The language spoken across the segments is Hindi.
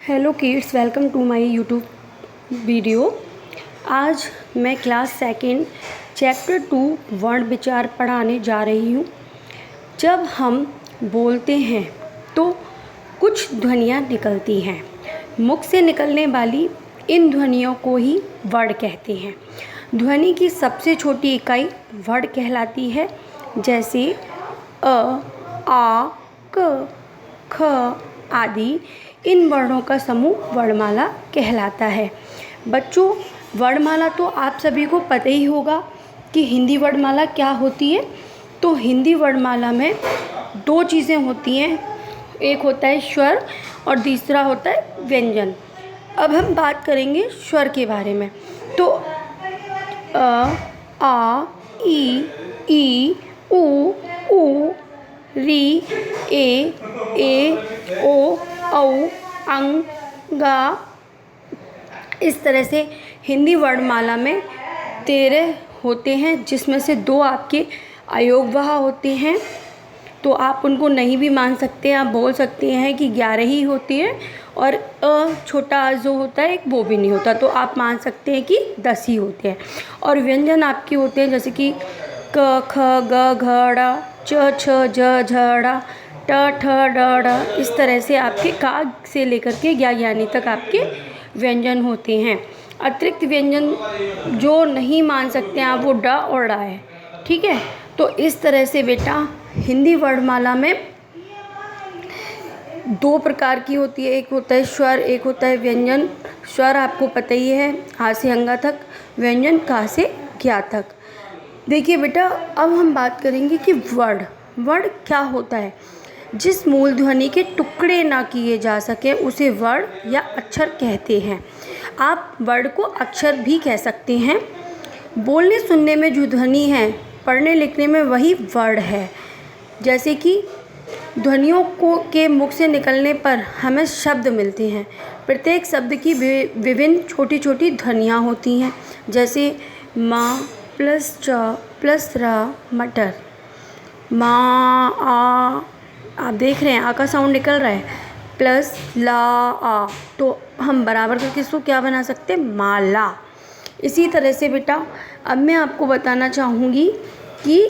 Hello kids, welcome to my YouTube video. आज मैं क्लास सेकंड चैप्टर 2 वर्ण विचार पढ़ाने जा रही हूँ। जब हम बोलते हैं तो कुछ ध्वनियाँ निकलती हैं। मुख से निकलने वाली इन ध्वनियों को ही वर्ण कहते हैं। ध्वनि की सबसे छोटी इकाई वर्ण कहलाती है, जैसे अ, आ, क, ख आदि। इन वर्णों का समूह वर्णमाला कहलाता है। बच्चों, वर्णमाला तो आप सभी को पता ही होगा कि हिंदी वर्णमाला क्या होती है। तो हिंदी वर्णमाला में दो चीज़ें होती हैं, एक होता है स्वर और दूसरा होता है व्यंजन। अब हम बात करेंगे स्वर के बारे में। तो अ, आ, ई, उ, री, ए, ओ, औ, अंग, गा। इस तरह से हिंदी वर्णमाला में 13 होते हैं, जिसमें से 2 आपके अयोगवाह होते हैं। तो आप उनको नहीं भी मान सकते हैं, आप बोल सकते हैं कि 11 ही होती है। और छोटा जो होता है एक वो भी नहीं होता, तो आप मान सकते हैं कि 10 ही होते हैं। और व्यंजन आपके होते हैं, जैसे कि क, ख, ग, घ, ड़, च, छ, ज, झ, ड़, ट, ठ, ड, ढ। इस तरह से आपके का से लेकर के ज्ञानी तक आपके व्यंजन होते हैं। अतिरिक्त व्यंजन जो नहीं मान सकते हैं आप, वो ड और ड़ा है। ठीक है, तो इस तरह से बेटा हिंदी वर्णमाला में 2 प्रकार की होती है, एक होता है स्वर, एक होता है व्यंजन। स्वर आपको पता ही है, आ से अंगा तक, व्यंजन का से ज्ञा तक। देखिए बेटा, अब हम बात करेंगे कि वर्ण क्या होता है। जिस मूल ध्वनि के टुकड़े ना किए जा सके उसे वर्ण या अक्षर कहते हैं। आप वर्ण को अक्षर भी कह सकते हैं। बोलने सुनने में जो ध्वनि है, पढ़ने लिखने में वही वर्ण है। जैसे कि ध्वनियों को के मुख से निकलने पर हमें शब्द मिलते हैं। प्रत्येक शब्द की विभिन्न छोटी छोटी ध्वनियाँ होती हैं, जैसे माँ प्लस च प्लस र, मटर। माँ, आ, आप देख रहे हैं आ का साउंड निकल रहा है, प्लस ला, आ, तो हम बराबर करके इसको क्या बना सकते हैं, माला। इसी तरह से बेटा अब मैं आपको बताना चाहूँगी कि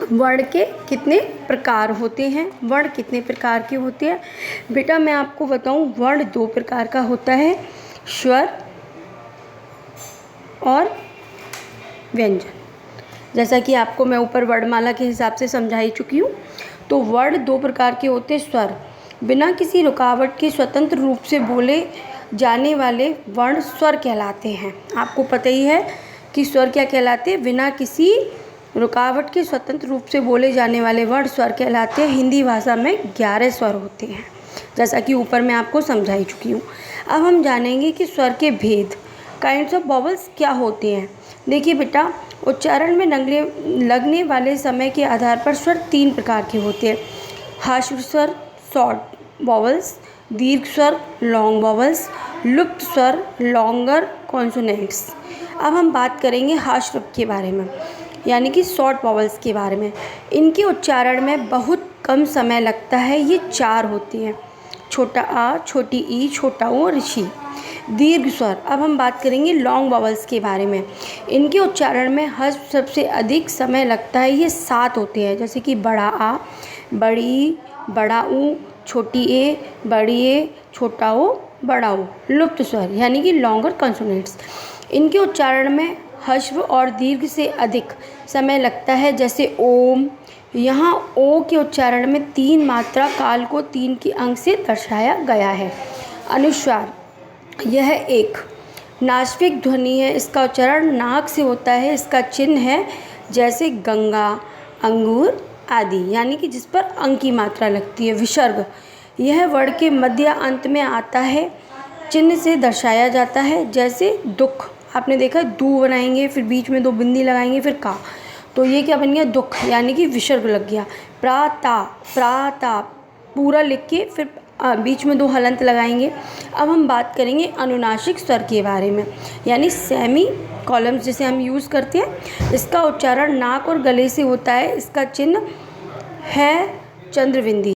वर्ण के कितने प्रकार होते हैं। वर्ण कितने प्रकार के होते हैं बेटा, मैं आपको बताऊं। वर्ण 2 प्रकार का होता है, स्वर और व्यंजन। जैसा कि आपको मैं ऊपर वर्णमाला के हिसाब से समझा ही चुकी हूँ। तो वर्ण 2 प्रकार के होते हैं। स्वर बिना किसी रुकावट के स्वतंत्र रूप से बोले जाने वाले वर्ण स्वर कहलाते हैं। आपको पता ही है कि स्वर क्या कहलाते हैं, बिना किसी रुकावट के स्वतंत्र रूप से बोले जाने वाले वर्ण स्वर कहलाते हैं। हिंदी भाषा में 11 स्वर होते हैं, जैसा कि ऊपर मैं आपको समझा ही चुकी हूँ। अब हम जानेंगे कि स्वर के भेद, काइंड्स ऑफ वॉवल्स क्या होते हैं। देखिए बेटा, उच्चारण में लगने वाले समय के आधार पर स्वर 3 प्रकार के होते हैं। हाश्व स्वर शॉर्ट वॉवल्स, दीर्घ स्वर लॉन्ग वॉवल्स, लुप्त स्वर लॉन्गर कॉन्सोनेंट्स। अब हम बात करेंगे हाश्व के बारे में, यानी कि शॉर्ट वॉवल्स के बारे में। इनके उच्चारण में बहुत कम समय लगता है। ये 4 होती हैं, छोटा आ, छोटी ई, छोटा ऊ और ऋषि। दीर्घ स्वर, अब हम बात करेंगे लॉन्ग वॉवल्स के बारे में। इनके उच्चारण में हस्व सबसे अधिक समय लगता है। ये 7 होते हैं, जैसे कि बड़ा आ, बड़ी ई, बड़ा ऊ, छोटी ए, बड़ी ए, छोटा ओ, बड़ा ऊ। लुप्त स्वर यानी कि लॉन्गर कॉन्सोनेंट्स, इनके उच्चारण में हस्व और दीर्घ से अधिक समय लगता है, जैसे ओम। यहाँ ओ के उच्चारण में 3 मात्रा काल को 3 के अंक से दर्शाया गया है। अनुस्वार, यह एक नासिक ध्वनि है। इसका उच्चारण नाक से होता है। इसका चिन्ह है जैसे गंगा, अंगूर आदि, यानी कि जिस पर अंक की मात्रा लगती है। विसर्ग, यह वर्ण के मध्य अंत में आता है, चिन्ह से दर्शाया जाता है, जैसे दुख। आपने देखा दू बनाएंगे, फिर बीच में 2 बिंदी लगाएंगे, फिर का, तो ये क्या बन गया, दुख, यानी कि विसर्ग लग गया। प्राता पूरा लिख के फिर बीच में 2 हलंत लगाएंगे। अब हम बात करेंगे अनुनासिक स्वर के बारे में, यानी सेमी कॉलम्स जिसे हम यूज़ करते हैं। इसका उच्चारण नाक और गले से होता है। इसका चिन्ह है चंद्रबिंदी।